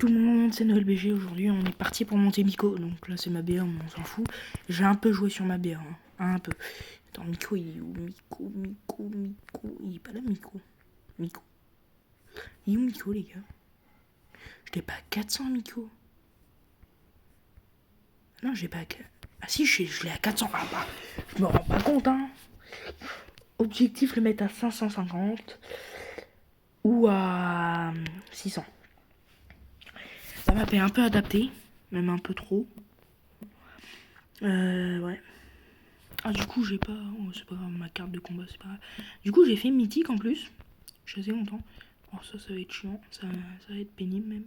tout le monde, c'est Noël BG. Aujourd'hui, on est parti pour monter Miko. Donc là, c'est ma BR, mais on s'en fout. J'ai un peu joué sur ma BR, hein. Un peu. Attends, Miko, il est où? Miko. Il est pas là, Miko. Miko. Il est où, Miko, les gars? Je l'ai pas à 400, Miko. Non, j'ai pas à... Ah si, je l'ai à 400. Ah bah, je me rends pas compte, hein. Objectif, le mettre à 550. Ou à 600. La map est un peu adaptée. Même un peu trop. Ouais. Ah, du coup, j'ai pas... Oh, c'est pas grave, ma carte de combat, c'est pas grave. Du coup, j'ai fait mythique en plus. Je suis assez content. Oh, ça va être chiant. Ça va être pénible, même.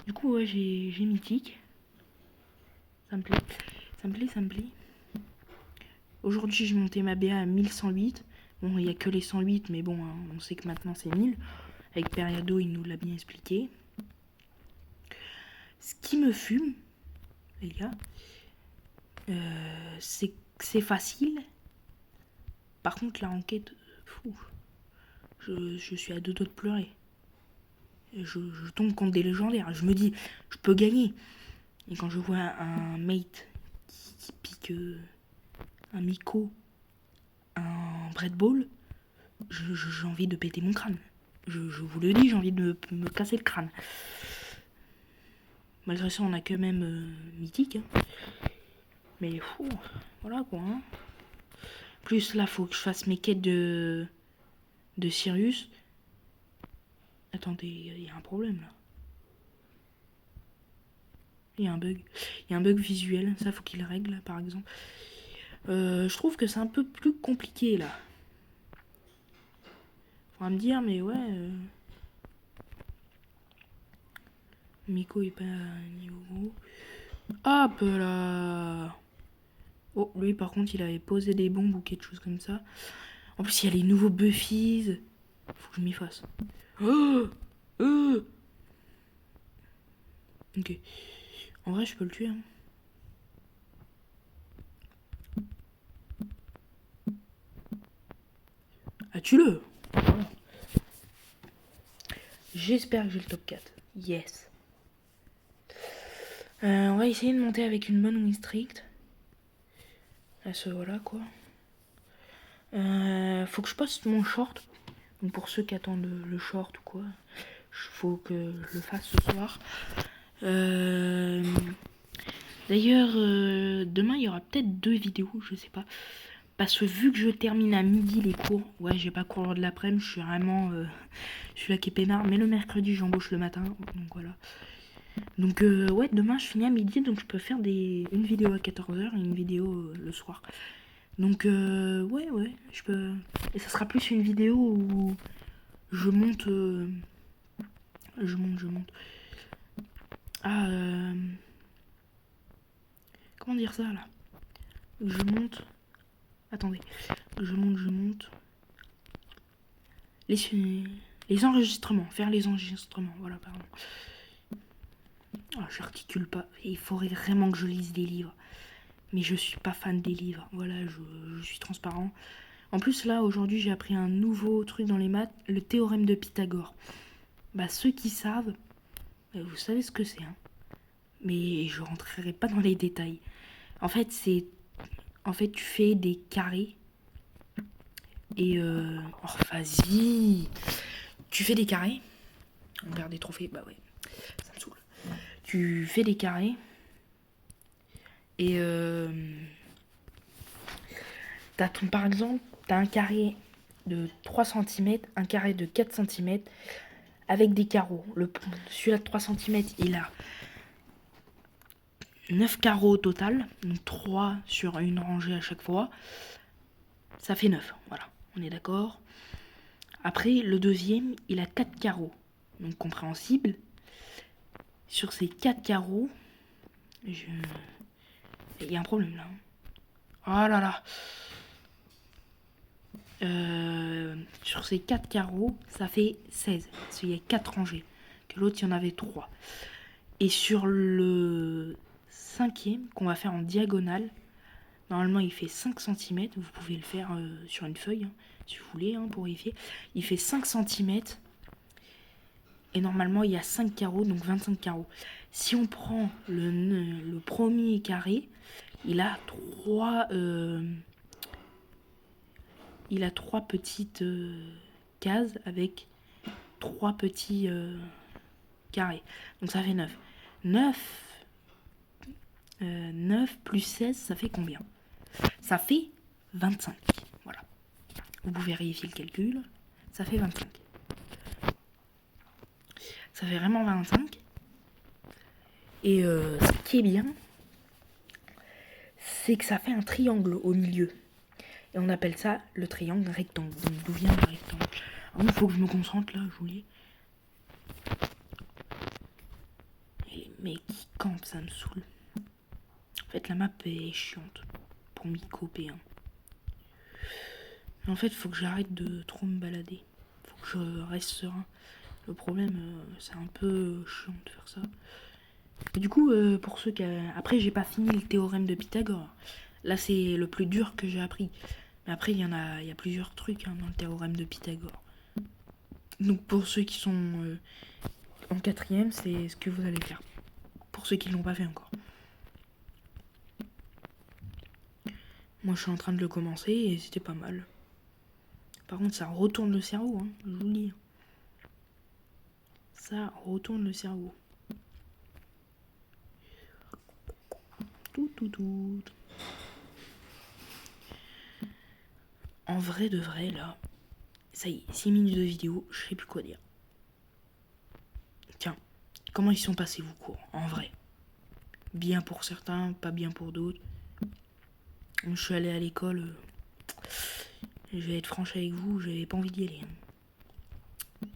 Du coup, ouais, j'ai mythique. Ça me plaît. Ça me plaît. Aujourd'hui, j'ai monté ma BA à 1108. Bon, il n'y a que les 108, mais bon, hein, on sait que maintenant, c'est 1000. Avec Periado, il nous l'a bien expliqué. Ce qui me fume, les gars, c'est que c'est facile. Par contre, la enquête, fou. Je suis à deux doigts de pleurer. Je tombe contre des légendaires. Je me dis, je peux gagner. Et quand je vois un mate qui pique un Miko, un Bread Ball, j'ai envie de péter mon crâne. Je vous le dis, j'ai envie de me casser le crâne. Malgré ça, on a quand même mythique. Hein. Mais fou, voilà quoi. Hein. Plus là, faut que je fasse mes quêtes de Sirius. Attendez, il y a un problème là. Il y a un bug. Il y a un bug visuel, ça faut qu'il règle par exemple. Je trouve que c'est un peu plus compliqué là. Faudra me dire, mais ouais. Miko est pas niveau gros. Hop là. Oh, lui par contre il avait posé des bombes ou quelque chose comme ça. En plus il y a les nouveaux Buffies. Faut que je m'y fasse. Ok. En vrai je peux le tuer. Hein. Ah tue-le. Voilà. J'espère que j'ai le top 4. Yes. On va essayer de monter avec une bonne win streak. Là, ce voilà quoi. Faut que je poste mon short. Donc pour ceux qui attendent le short ou quoi, faut que je le fasse ce soir. D'ailleurs, demain il y aura peut-être 2 vidéos, je sais pas. Parce que vu que je termine à midi les cours, ouais, j'ai pas cours lors de l'après-midi, je suis vraiment. Je suis là qui est peinard, mais le mercredi j'embauche le matin, donc voilà. Donc, ouais, demain je finis à midi, donc je peux faire une vidéo à 14h et une vidéo le soir. Donc, ouais, je peux. Et ça sera plus une vidéo où je monte. Je monte. Ah, comment dire ça là? Je monte. Attendez. Je monte. Les enregistrements. Faire les enregistrements. Voilà, pardon. Ah, j'articule pas. Il faudrait vraiment que je lise des livres. Mais je suis pas fan des livres. Voilà, je suis transparent. En plus, là, aujourd'hui, j'ai appris un nouveau truc dans les maths, le théorème de Pythagore. Bah, ceux qui savent, vous savez ce que c'est, hein. Mais je rentrerai pas dans les détails. En fait, tu fais des carrés. Et oh, vas-y. Tu fais des carrés. On perd des trophées, bah ouais. Ça me saoule. Tu fais des carrés. Et par exemple, t'as un carré de 3 cm, un carré de 4 cm avec des carreaux. Celui-là de 3 cm, il a 9 carreaux au total, donc 3 sur une rangée à chaque fois. Ça fait 9, voilà, on est d'accord. Après, le deuxième, il a 4 carreaux, donc compréhensible. Sur ces 4 carreaux, il y a un problème là. Oh là là. Sur ces 4 carreaux, ça fait 16. Parce qu'il y a 4 rangées. Que l'autre, il y en avait 3. Et sur le cinquième, qu'on va faire en diagonale, normalement, il fait 5 cm. Vous pouvez le faire sur une feuille, hein, si vous voulez, hein, pour vérifier. Il fait 5 cm. Et normalement, il y a 5 carreaux, donc 25 carreaux. Si on prend le premier carré, il a 3 petites cases avec 3 petits carrés. Donc ça fait 9. 9 plus 16, ça fait combien? Ça fait 25. Voilà. Vous pouvez vérifier le calcul. Ça fait 25. Ça fait vraiment 25. Et ce qui est bien, c'est que ça fait un triangle au milieu. Et on appelle ça le triangle rectangle. Donc d'où vient le rectangle? Alors, il faut que je me concentre là, je voulais. Et les mecs qui campent, ça me saoule. En fait, la map est chiante pour mycopéen. En fait, il faut que j'arrête de trop me balader. Faut que je reste serein. Le problème, c'est un peu chiant de faire ça. Et du coup, pour ceux qui... Après, j'ai pas fini le théorème de Pythagore. Là, c'est le plus dur que j'ai appris. Mais après, il y a plusieurs trucs dans le théorème de Pythagore. Donc, pour ceux qui sont en 4e, c'est ce que vous allez faire. Pour ceux qui ne l'ont pas fait encore. Moi, je suis en train de le commencer et c'était pas mal. Par contre, ça retourne le cerveau, hein, je vous le dis. Ça retourne le cerveau. Tout. En vrai de vrai, là, ça y est, 6 minutes de vidéo, je sais plus quoi dire. Tiens, comment ils sont passés vos cours, en vrai? Bien pour certains, pas bien pour d'autres. Je suis allé à l'école, je vais être franche avec vous, j'avais pas envie d'y aller. En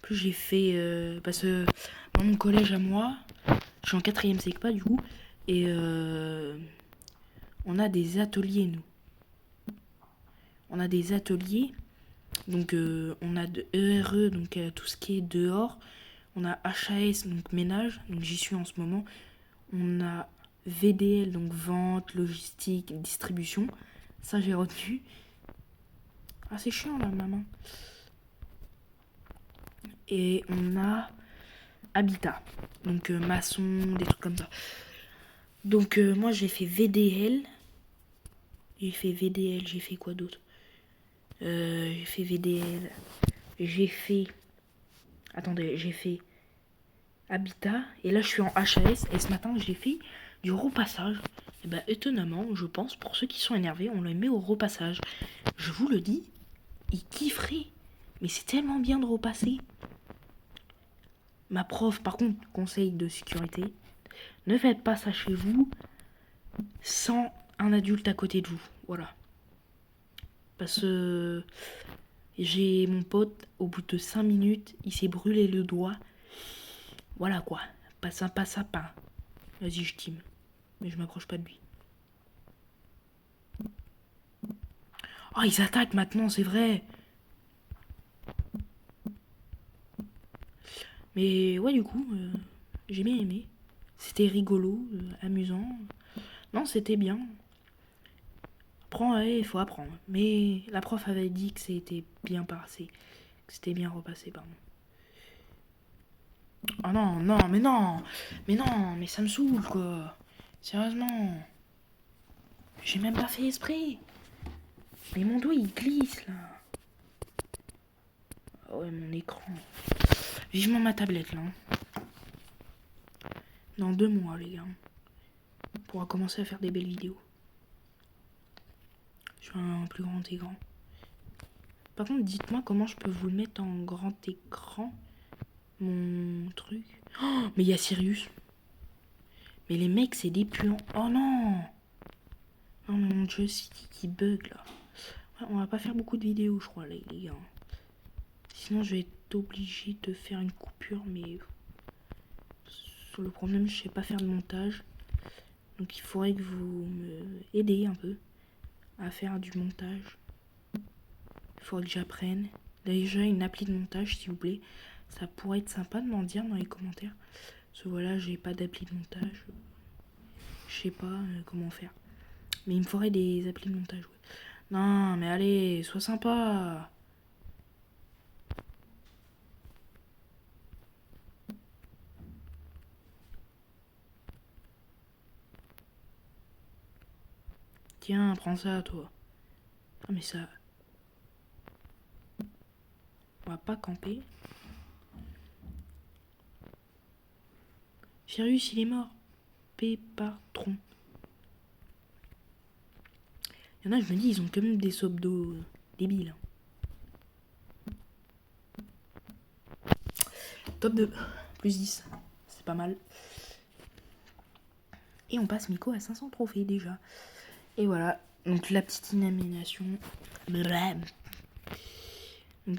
plus, j'ai fait... parce que dans mon collège à moi, je suis en 4e SECPA du coup, et on a des ateliers, nous. On a des ateliers, donc on a de ERE, donc tout ce qui est dehors. On a HAS, donc ménage, donc j'y suis en ce moment. On a VDL, donc vente, logistique, distribution. Ça, j'ai retenu. Ah, c'est chiant, là, maman. Et on a habitat, donc maçon, des trucs comme ça. Donc, moi, j'ai fait VDL. J'ai fait quoi d'autre? J'ai fait VDL. J'ai fait... Attendez, j'ai fait habitat. Et là, je suis en HAS. Et ce matin, j'ai fait du repassage. Et bah, étonnamment, je pense, pour ceux qui sont énervés, on le met au repassage. Je vous le dis, ils kifferaient. Mais c'est tellement bien de repasser. Ma prof, par contre, conseil de sécurité, ne faites pas ça chez vous sans un adulte à côté de vous. Voilà. Parce que j'ai mon pote, au bout de 5 minutes, il s'est brûlé le doigt. Voilà quoi. Pas sympa sapin. Vas-y, je team. Mais je m'approche pas de lui. Oh, ils attaquent maintenant, c'est vrai. Mais ouais, du coup, j'ai bien aimé. C'était rigolo, amusant. Non, c'était bien. Il faut apprendre. Mais la prof avait dit que c'était bien passé. Que c'était bien repassé, pardon. Oh non, non, mais non. Mais non, mais ça me saoule, quoi. Sérieusement. J'ai même pas fait esprit. Mais mon doigt, il glisse, là. Ah ouais, mon écran. Vivement ma tablette, là. Dans 2 mois, les gars. On pourra commencer à faire des belles vidéos. Sur un plus grand écran. Par contre, dites-moi comment je peux vous le mettre en grand écran. Mon truc. Oh, mais il y a Sirius. Mais les mecs, c'est des puants. Oh non. Oh mon Dieu, City qui bug, là. Ouais, on va pas faire beaucoup de vidéos, je crois, les gars. Sinon, je vais être obligé de faire une coupure, mais... Sur le problème, je sais pas faire de montage. Donc il faudrait que vous me aidiez un peu à faire du montage. Il faudrait que j'apprenne. Déjà une appli de montage, s'il vous plaît. Ça pourrait être sympa de m'en dire dans les commentaires. Parce que voilà, j'ai pas d'appli de montage. Je sais pas comment faire. Mais il me faudrait des applis de montage, ouais. Non, mais allez, sois sympa. Tiens, prends ça, toi. Ah, mais ça... On va pas camper. Sirius, il est mort. Patron. Il y en a, je me dis, ils ont quand même des sopes d'eau débiles. Top 2. Plus 10. C'est pas mal. Et on passe Miko à 500 trophées déjà. Et voilà. Donc la petite inamination. Du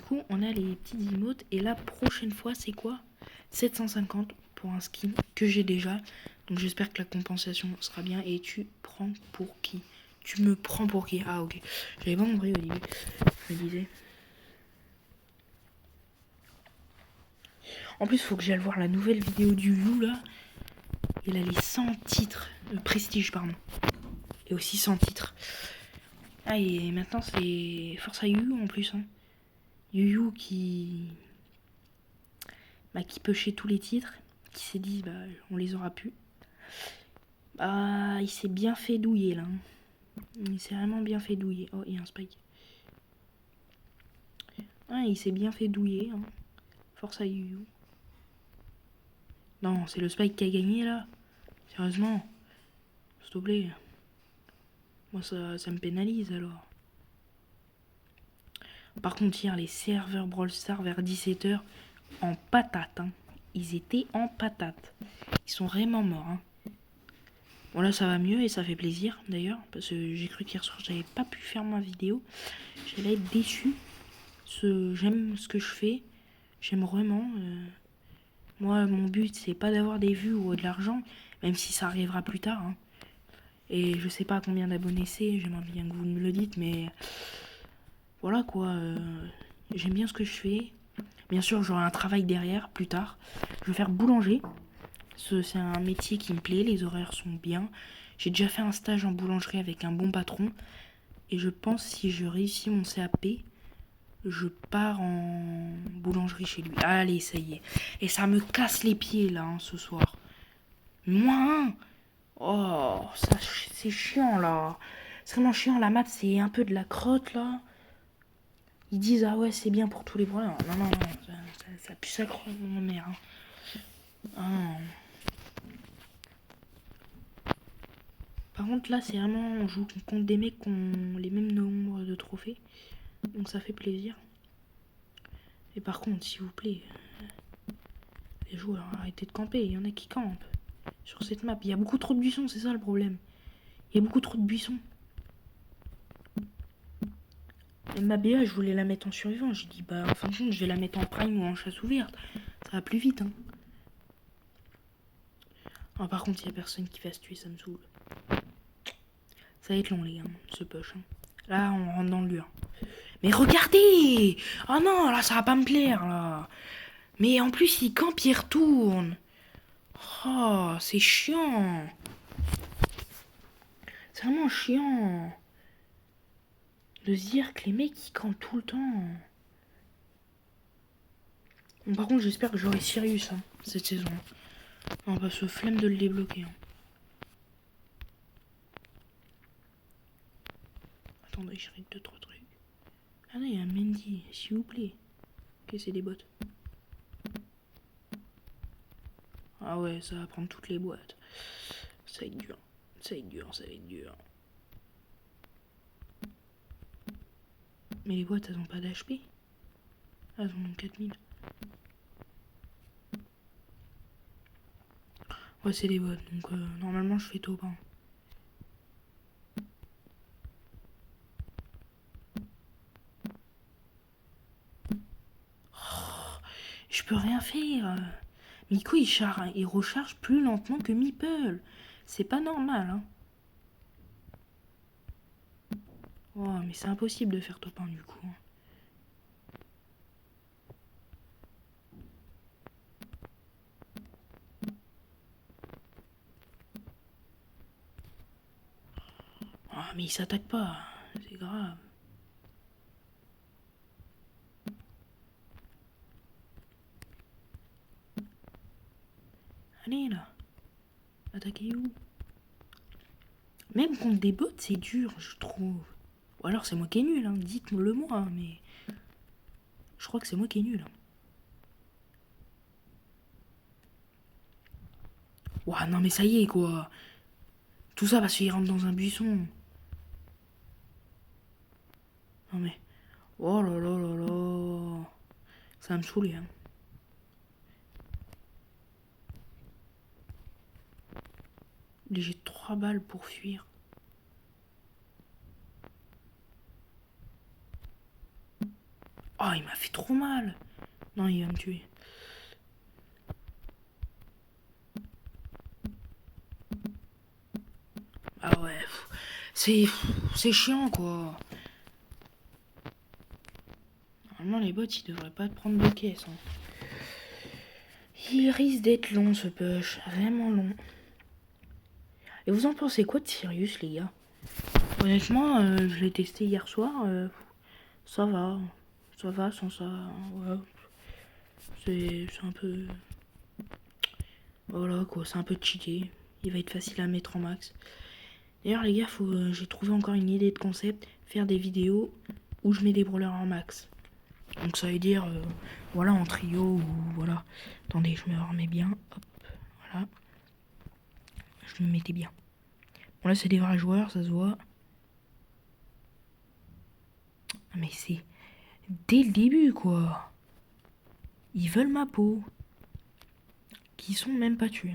coup, on a les petites emotes. Et la prochaine fois, c'est quoi? 750 pour un skin que j'ai déjà. Donc j'espère que la compensation sera bien. Et tu prends pour qui? Tu me prends pour qui? Ah, ok. J'avais pas compris au début. Je me disais. En plus, il faut que j'aille voir la nouvelle vidéo du You là. Il a les 100 titres. Prestige, pardon. Et aussi 100 titres. Ah, et maintenant c'est force à Yu en plus. Hein. Yu qui pêchait tous les titres. Qui s'est dit, bah, on les aura plus. Bah, il s'est bien fait douiller là. Il s'est vraiment bien fait douiller. Oh, il y a un spike. Ah, il s'est bien fait douiller. Hein. Force à Yu. Non, c'est le spike qui a gagné là. Sérieusement. S'il te plaît. Moi, ça me pénalise alors. Par contre, hier, les serveurs Brawl Stars vers 17h en patate. Hein. Ils étaient en patate. Ils sont vraiment morts. Hein. Bon, là, ça va mieux et ça fait plaisir d'ailleurs. Parce que j'ai cru qu'hier soir, j'avais pas pu faire ma vidéo. J'allais être déçu. J'aime ce que je fais. J'aime vraiment. Moi, mon but, c'est pas d'avoir des vues ou de l'argent. Même si ça arrivera plus tard. Hein. Et je sais pas combien d'abonnés c'est. J'aimerais bien que vous me le dites. Mais voilà quoi. J'aime bien ce que je fais. Bien sûr, j'aurai un travail derrière, plus tard. Je vais faire boulanger. C'est un métier qui me plaît, les horaires sont bien. J'ai déjà fait un stage en boulangerie avec un bon patron. Et je pense si je réussis mon CAP, je pars en boulangerie chez lui. Allez, ça y est. Et ça me casse les pieds, là, hein, ce soir. Moins. Oh, ça, c'est chiant, là. C'est vraiment chiant, la maths, c'est un peu de la crotte, là. Ils disent, ah ouais, c'est bien pour tous les problèmes. Non, non, non, ça pue sa crotte, mon mère. Hein. Ah. Par contre, là, c'est vraiment, on joue contre des mecs qui ont les mêmes nombres de trophées. Donc ça fait plaisir. Et par contre, s'il vous plaît, les joueurs, arrêtez de camper. Il y en a qui campent sur cette map. Il y a beaucoup trop de buissons, c'est ça le problème. Il y a beaucoup trop de buissons. Et ma BA, je voulais la mettre en survivant. J'ai dit, bah, en fin de compte, je vais la mettre en prime ou en chasse ouverte. Ça va plus vite, hein. Ah, par contre, il y a personne qui va se tuer, ça me saoule. Ça va être long, les gars, ce push. Hein. Là, on rentre dans le dur. Mais regardez! Oh non, là, ça va pas me plaire, là. Mais en plus, il campe, il retourne. Oh, c'est chiant. C'est vraiment chiant. De se dire que les mecs, ils campent tout le temps. Bon, par contre, j'espère que j'aurai Sirius hein, cette saison. On va se flemme de le débloquer. Hein. Attendez, je règle 2-3 trucs. Ah non, il y a un Mendy, s'il vous plaît. Ok, c'est des bots. Ah ouais, ça va prendre toutes les boîtes. Ça va être dur. Ça va être dur, ça va être dur. Mais les boîtes, elles ont pas d'HP. Ah, elles en ont 4000. Ouais, c'est des bots, donc normalement je fais top. Hein. Oh, je peux rien faire. Miko, il recharge plus lentement que Meeple. C'est pas normal, hein. Oh, mais c'est impossible de faire top 1 du coup. Ah, mais il s'attaque pas. C'est grave. Allez, là. Attaquez où? Même contre des bots, c'est dur, je trouve. Ou alors c'est moi qui est nul, hein. Dites-le moi, mais... Je crois que c'est moi qui est nul. Ouah, non mais ça y est, quoi. Tout ça parce qu'il rentre dans un buisson. Non mais... Oh là là là là. Ça va me saouler, hein. J'ai 3 balles pour fuir. Oh, il m'a fait trop mal. Non, il va me tuer. Ah ouais, c'est chiant, quoi. Normalement, les bots, ils devraient pas te prendre de caisse, hein. Il risque d'être long, ce push. Vraiment long. Et vous en pensez quoi de Sirius, les gars? Honnêtement, je l'ai testé hier soir. Ça va. Ça va sans ça. Ouais. C'est un peu... Voilà, quoi. C'est un peu cheaté. Il va être facile à mettre en max. D'ailleurs, les gars, j'ai trouvé encore une idée de concept. Faire des vidéos où je mets des brawlers en max. Donc ça veut dire, voilà, en trio ou voilà. Attendez, je me remets bien. Hop, voilà. Je me mettais bien. Bon, là, c'est des vrais joueurs, ça se voit. Mais c'est dès le début, quoi. Ils veulent ma peau. Qui sont même pas tués.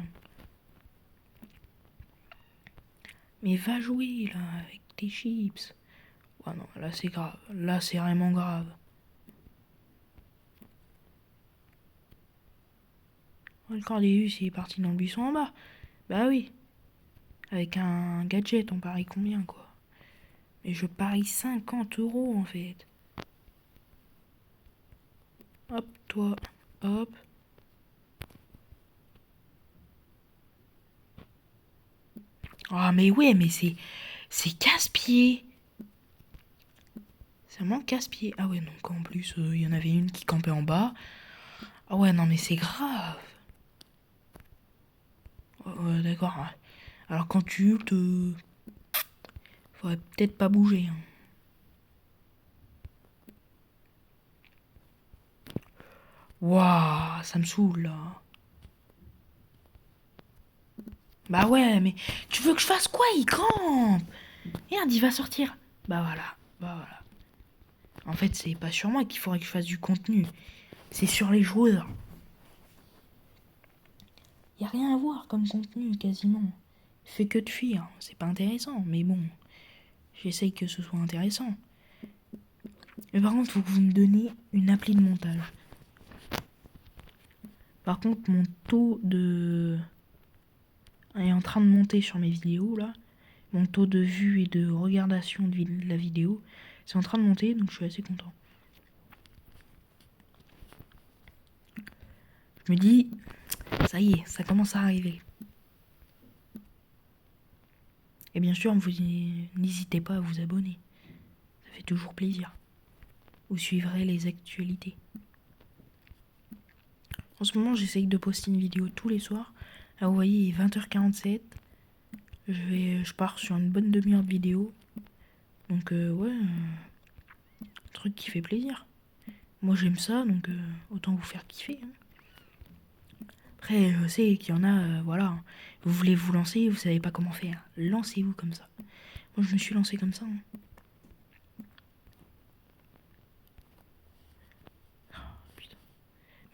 Mais va jouer, là, avec tes chips. Ouais, non, là, c'est grave. Là, c'est vraiment grave. Oh, le Cordéus, il est parti dans le buisson en bas. Bah oui. Avec un gadget, on parie combien, quoi? Mais je parie 50 € en fait. Hop, toi. Hop. Ah, mais ouais, mais c'est casse-pied. C'est vraiment casse-pied. Ah ouais, donc en plus, il y en avait une qui campait en bas. Ah ouais, non, mais c'est grave. Ouais, d'accord. Ouais. Alors quand tu ultes, faudrait peut-être pas bouger, hein. Waouh, ça me saoule là. Bah ouais, mais tu veux que je fasse quoi? Il campe. Merde, il va sortir. Bah voilà, bah voilà. En fait, c'est pas sur moi qu'il faudrait que je fasse du contenu. C'est sur les joueurs. Y a rien à voir comme contenu, quasiment. Fait que de fuir. C'est pas intéressant, mais bon. J'essaye que ce soit intéressant. Mais par contre, faut que vous me donniez une appli de montage. Par contre, mon taux de... est en train de monter sur mes vidéos, là. Mon taux de vue et de regardation de la vidéo, c'est en train de monter, donc je suis assez content. Je me dis, ça y est, ça commence à arriver. Et bien sûr, n'hésitez pas à vous abonner. Ça fait toujours plaisir. Vous suivrez les actualités. En ce moment, j'essaye de poster une vidéo tous les soirs. Là, vous voyez, il est 20h47. Je pars sur une bonne demi-heure de vidéo. Donc, ouais, un truc qui fait plaisir. Moi, j'aime ça, donc autant vous faire kiffer, hein. Après, je sais qu'il y en a, voilà. Vous voulez vous lancer, vous savez pas comment faire. Lancez-vous comme ça. Moi, je me suis lancé comme ça, hein. Oh, putain.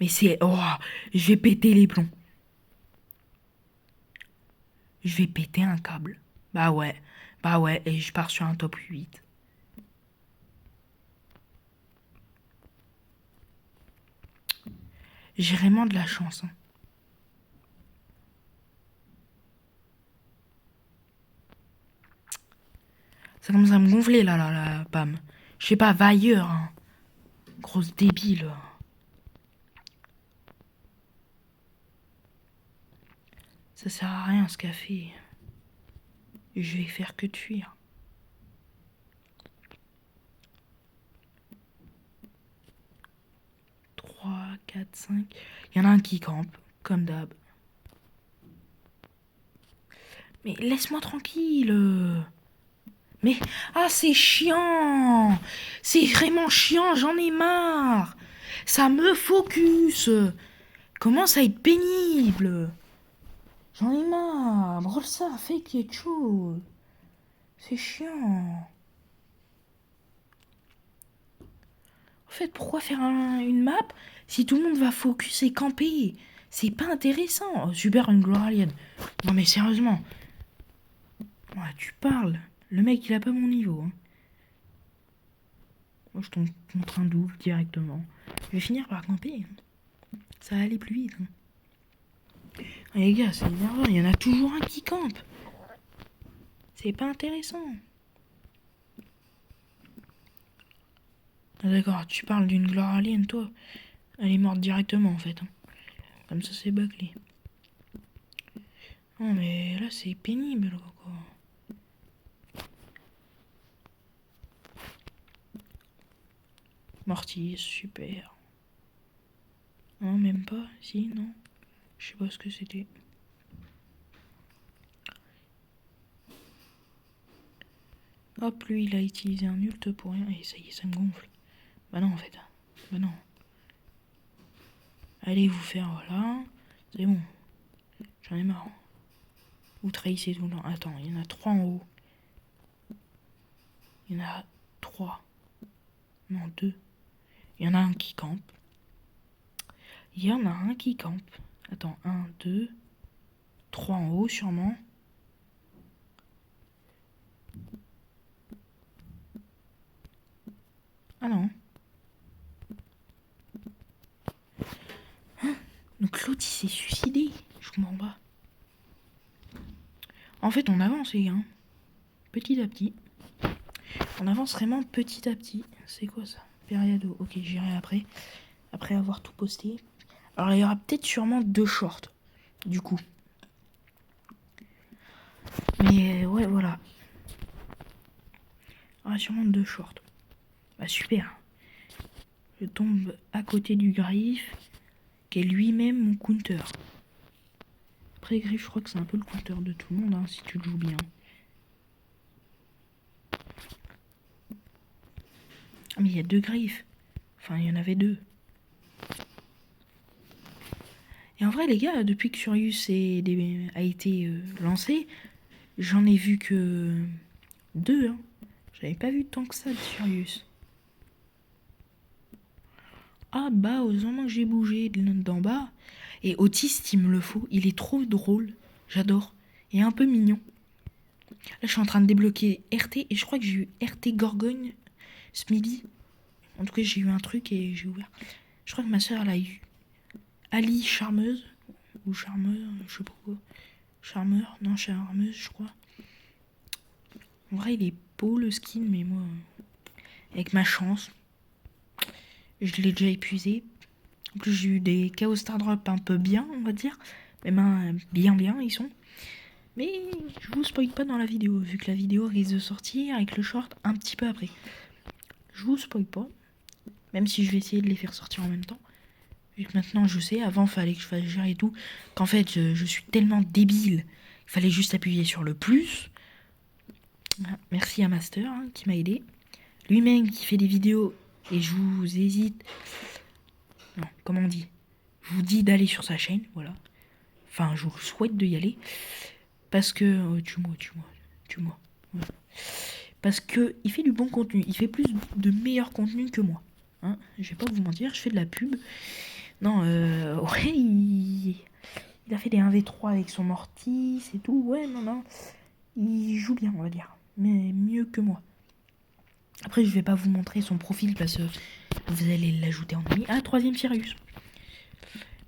Mais c'est... Oh, je vais péter les plombs. Je vais péter un câble. Bah ouais. Bah ouais, et je pars sur un top 8. J'ai vraiment de la chance, hein. Ça commence à me gonfler là, Pam. Je sais pas, va ailleurs, hein. Grosse débile. Ça sert à rien ce café. Je vais faire que de fuir. 3, 4, 5. Il y en a un qui campe, comme d'hab. Mais laisse-moi tranquille. Mais... Ah, c'est chiant. C'est vraiment chiant, j'en ai marre. Ça me focus. Commence à être pénible. J'en ai marre. Brûle ça, fais quelque chose. C'est chiant. En fait, pourquoi faire une map si tout le monde va focus et camper? C'est pas intéressant. Oh, super, une gloire alien. Non mais sérieusement. Ouais, tu parles. Le mec, il a pas mon niveau. Hein. Moi, je tombe contre un double directement. Je vais finir par camper. Ça va aller plus vite. Hein. Ah, les gars, c'est énervant. Il y en a toujours un qui campe. C'est pas intéressant. Ah, d'accord, tu parles d'une gloire alien, toi. Elle est morte directement, en fait. Hein. Comme ça, c'est bâclé. Non, mais là, c'est pénible, quoi. Mortier, super. Non, même pas. Si, non. Je sais pas ce que c'était. Hop, lui, il a utilisé un ult pour rien. Et ça y est, ça me gonfle. Bah non, en fait. Bah non. Allez vous faire, voilà. C'est bon. J'en ai marre. Vous trahissez tout le temps. Attends, il y en a 3 en haut. Il y en a 3. Non, 2. Il y en a un qui campe. Il y en a un qui campe. Attends, 1, 2, 3 en haut sûrement. Ah non. Hein? Donc l'autre il s'est suicidé. Je comprends pas. En fait on avance les gars. Petit à petit. On avance vraiment petit à petit. C'est quoi ça? Périado. Ok, j'irai après. Après avoir tout posté. Alors il y aura peut-être sûrement 2 shorts. Du coup. Mais ouais voilà. Il y aura sûrement 2 shorts. Bah super. Je tombe à côté du Griffe. Qui est lui-même mon counter. Après Griffe je crois que c'est un peu le counter de tout le monde hein, si tu le joues bien. Ah mais il y a 2 Griffes. Enfin il y en avait 2. Et en vrai les gars, depuis que Furious a été lancé, j'en ai vu que 2. Hein. J'avais pas vu tant que ça de Furious. Ah bah heureusement que j'ai bougé d'en bas. Et Autiste il me le faut, il est trop drôle. J'adore. Et un peu mignon. Là je suis en train de débloquer RT et je crois que j'ai eu RT Gorgogne ce midi. En tout cas j'ai eu un truc et j'ai ouvert. Je crois que ma soeur elle a eu Ali Charmeuse. Ou Charmeuse, je sais pas quoi. Charmeur, non Charmeuse je crois. En vrai il est beau le skin mais moi avec ma chance je l'ai déjà épuisé. En plus j'ai eu des Chaos Star Drop un peu bien on va dire. Mes mains bien ils sont. Mais je vous spoil pas dans la vidéo vu que la vidéo risque de sortir avec le short un petit peu après. Je vous spoil pas. Même si je vais essayer de les faire sortir en même temps. Vu que maintenant je sais, avant fallait que je fasse gérer et tout. Qu'en fait je suis tellement débile. Il fallait juste appuyer sur le plus. Merci à Master hein, qui m'a aidé. Lui-même qui fait des vidéos et je vous hésite. Non, comment on dit? Je vous dis d'aller sur sa chaîne, voilà. Enfin, je vous souhaite d'y aller. Parce que... tue-moi. Ouais. Parce que il fait du bon contenu. Il fait plus de meilleur contenu que moi. Hein, je vais pas vous mentir, je fais de la pub. Non, ouais, il a fait des 1v3 avec son Mortis et tout. Ouais, non. Il joue bien, on va dire. Mais mieux que moi. Après, je vais pas vous montrer son profil parce que vous allez l'ajouter en ami. Ah, 3ème Sirius.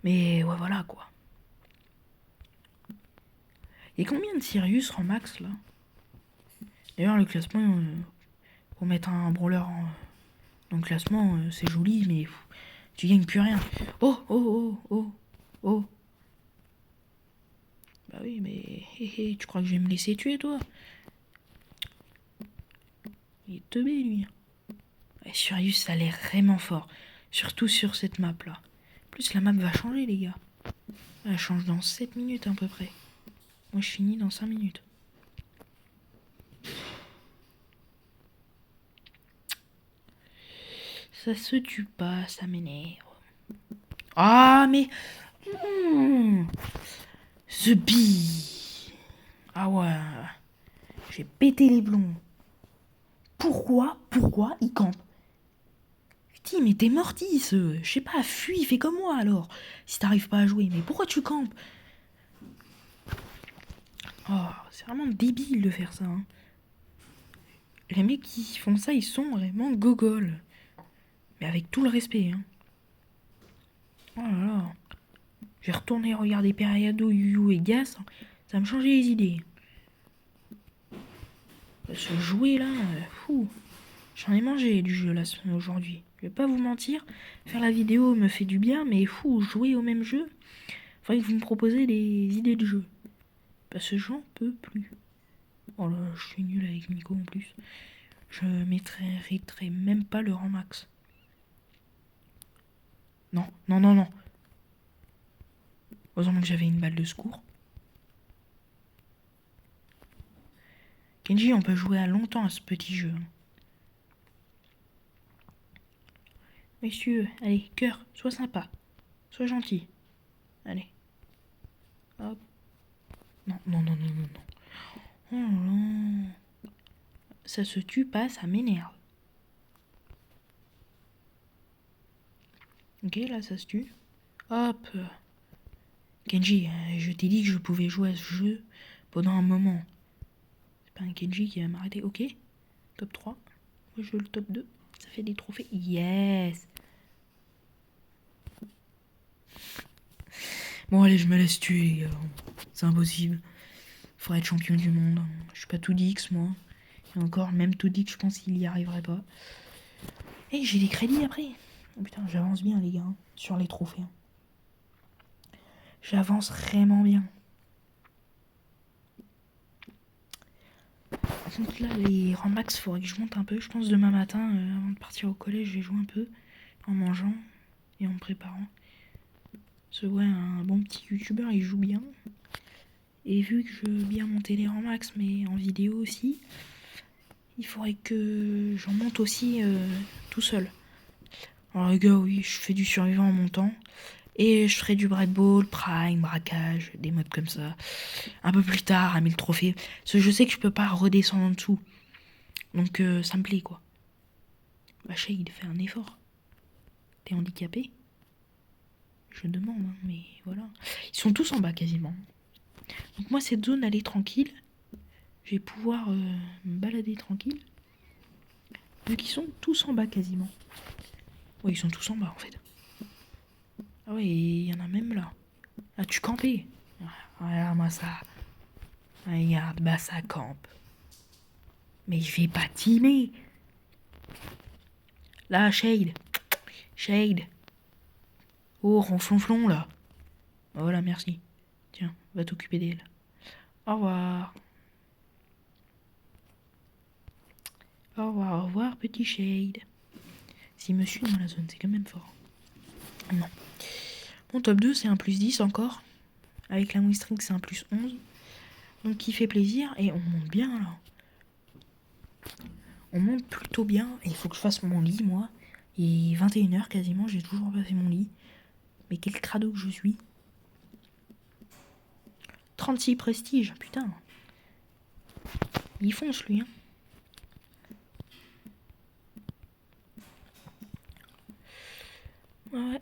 Mais ouais, voilà quoi. Et combien de Sirius en max là? D'ailleurs, le classement, pour mettre un brawler dans le classement, c'est joli, mais tu gagnes plus rien. Oh. Bah oui, mais tu crois que je vais me laisser tuer toi? Il est teubé lui. Et Sirius, ça a l'air vraiment fort. Surtout sur cette map là. En plus, la map va changer, les gars. Elle change dans 7 minutes à peu près. Moi, je finis dans 5 minutes. Ça se tue pas, ça m'énerve. Ah, mais... The Bee. Ah ouais. J'ai pété les plombs. Pourquoi il campe? Putain, mais t'es morti, je sais pas, fuis, fais comme moi alors. Si t'arrives pas à jouer, mais pourquoi tu campes? Oh, c'est vraiment débile de faire ça. Hein. Les mecs qui font ça, ils sont vraiment gogoles. Mais avec tout le respect. Hein. Oh là là. J'ai retourné regarder Periado, Yu Yu et Gas. Ça me changeait les idées. Ce jouet là, fou. J'en ai mangé du jeu là aujourd'hui. Je vais pas vous mentir. Faire la vidéo me fait du bien, mais fou, jouer au même jeu. Faudrait que vous me proposez des idées de jeu. Parce que j'en peux plus. Oh là, je suis nul avec Nico en plus. Je mériterai même pas le rang max. Non, non, non, non. Heureusement que j'avais une balle de secours. Kenji, on peut jouer à longtemps à ce petit jeu. Messieurs, allez, cœur, sois sympa. Sois gentil. Allez. Hop. Non, non, non, non, non, non. Oh là. Ça se tue pas, ça m'énerve. Ok, là, ça se tue. Hop. Kenji, je t'ai dit que je pouvais jouer à ce jeu pendant un moment. C'est pas un Kenji qui va m'arrêter. Ok. Top 3. Moi, je veux le top 2. Ça fait des trophées. Yes. Bon, allez, je me laisse tuer, les gars. C'est impossible. Faudrait être champion du monde. Je suis pas tout dix, moi. Et encore, même tout dix, je pense qu'il y arriverait pas. Et j'ai des crédits après. Oh putain, j'avance bien, les gars, hein, sur les trophées. J'avance vraiment bien. Donc là, les rangs max, faudrait que je monte un peu. Je pense demain matin, avant de partir au collège, je vais jouer un peu en mangeant et en me préparant. Parce que ouais, un bon petit youtubeur, il joue bien. Et vu que je veux bien monter les rangs max, mais en vidéo aussi, il faudrait que j'en monte aussi tout seul. Alors les gars, oui, je fais du survivant en montant. Et je ferai du Bread Ball, Prime, braquage, des modes comme ça. Un peu plus tard, à 1000 trophées. Parce que je sais que je peux pas redescendre en dessous. Donc ça me plaît quoi. Shade, il fait un effort. T'es handicapé? Je demande, hein, mais voilà. Ils sont tous en bas quasiment. Donc moi, cette zone, elle est tranquille. Je vais pouvoir me balader tranquille. Vu qu'ils sont tous en bas quasiment. Ouais, ils sont tous en bas en fait. Ah ouais, il y en a même là. Ah, tu campais. Regarde-moi ça. Regarde, bah ça campe. Mais je vais pas teamer. Là, Shade. Shade. Oh, ronflonflon là. Voilà, merci. Tiens, va t'occuper d'elle. Au revoir. Au revoir, petit Shade. Si monsieur est dans la zone, c'est quand même fort. Non. Mon top 2, c'est un plus 10 encore. Avec la Wistring, c'est un plus 11. Donc, qui fait plaisir. Et on monte bien, là. On monte plutôt bien. Et il faut que je fasse mon lit, moi. Il est 21h quasiment, j'ai toujours pas fait mon lit. Mais quel crado que je suis. 36 prestige, putain. Il fonce, lui, hein. Ouais.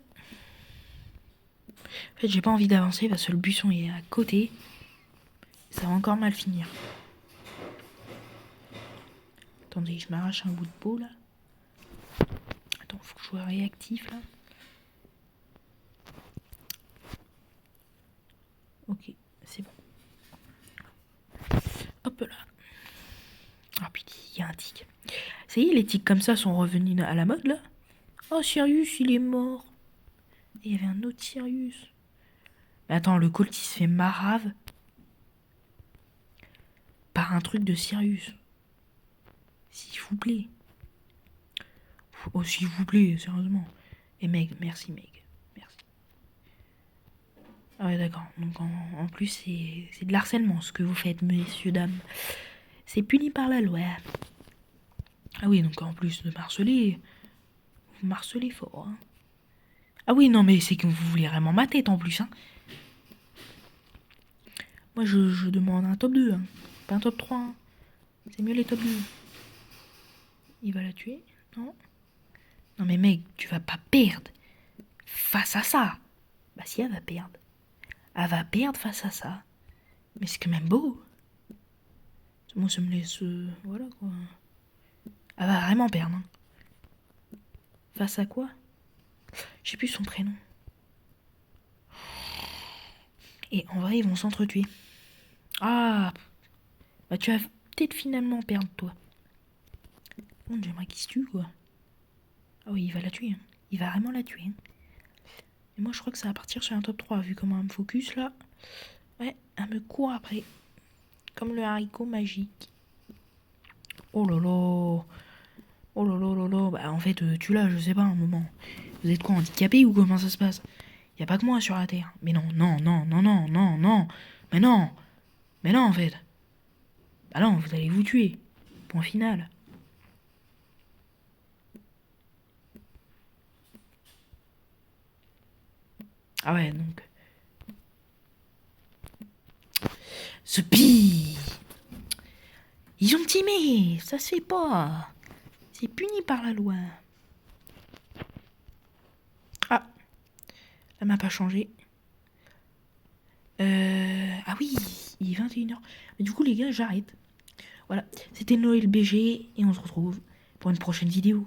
En fait, j'ai pas envie d'avancer parce que le buisson est à côté. Ça va encore mal finir. Attendez, je m'arrache un bout de peau, là. Attends, faut que je sois réactif, là. Ok, c'est bon. Hop là. Ah putain, il y a un tic. Ça y est, les tics comme ça sont revenus à la mode, là. Oh, Sirius, il est mort. Et il y avait un autre Sirius. Mais attends, le Colt, il se fait marave par un truc de Sirius. S'il vous plaît. Oh, s'il vous plaît, sérieusement. Et Meg, merci Meg. Merci. Ah ouais, d'accord. Donc en plus, c'est de l'harcèlement ce que vous faites, messieurs, dames. C'est puni par la loi. Ah oui, donc en plus de me harceler, Vous marcelez fort, hein. Ah oui, non, mais c'est que vous voulez vraiment ma tête en plus, hein. Moi, je demande un top 2, hein. Pas un top 3, hein. C'est mieux les top 2. Il va la tuer? Non? Non mais mec, tu vas pas perdre face à ça. Bah si, elle va perdre. Elle va perdre face à ça. Mais c'est quand même beau. Moi, ça me laisse... voilà, quoi. Elle va vraiment perdre, hein. Face à quoi? Je sais plus son prénom. Et en vrai, ils vont s'entretuer. Ah! Bah tu vas peut-être finalement perdre, toi. Bon, j'aimerais qu'il se tue, quoi. Ah oui, il va la tuer, hein. Il va vraiment la tuer, hein. Et moi, je crois que ça va partir sur un top 3, vu comment elle me focus, là. Ouais, elle me court après. Comme le haricot magique. Oh là là. Oh là là là là. Bah, en fait, tu l'as, je sais pas, un moment. Vous êtes quoi, handicapé ou comment ça se passe? Y a pas que moi sur la Terre. Mais non, non, non, non, non, non, non. Mais non. Mais non, en fait. Bah non, vous allez vous tuer. Point final. Ah ouais, donc... Ce pire. Ils ont timé. Ça se fait pas. C'est puni par la loi. Ah. La map a changé. Ah oui, il est 21h. Mais du coup, les gars, j'arrête. Voilà, c'était Noël BG et on se retrouve pour une prochaine vidéo.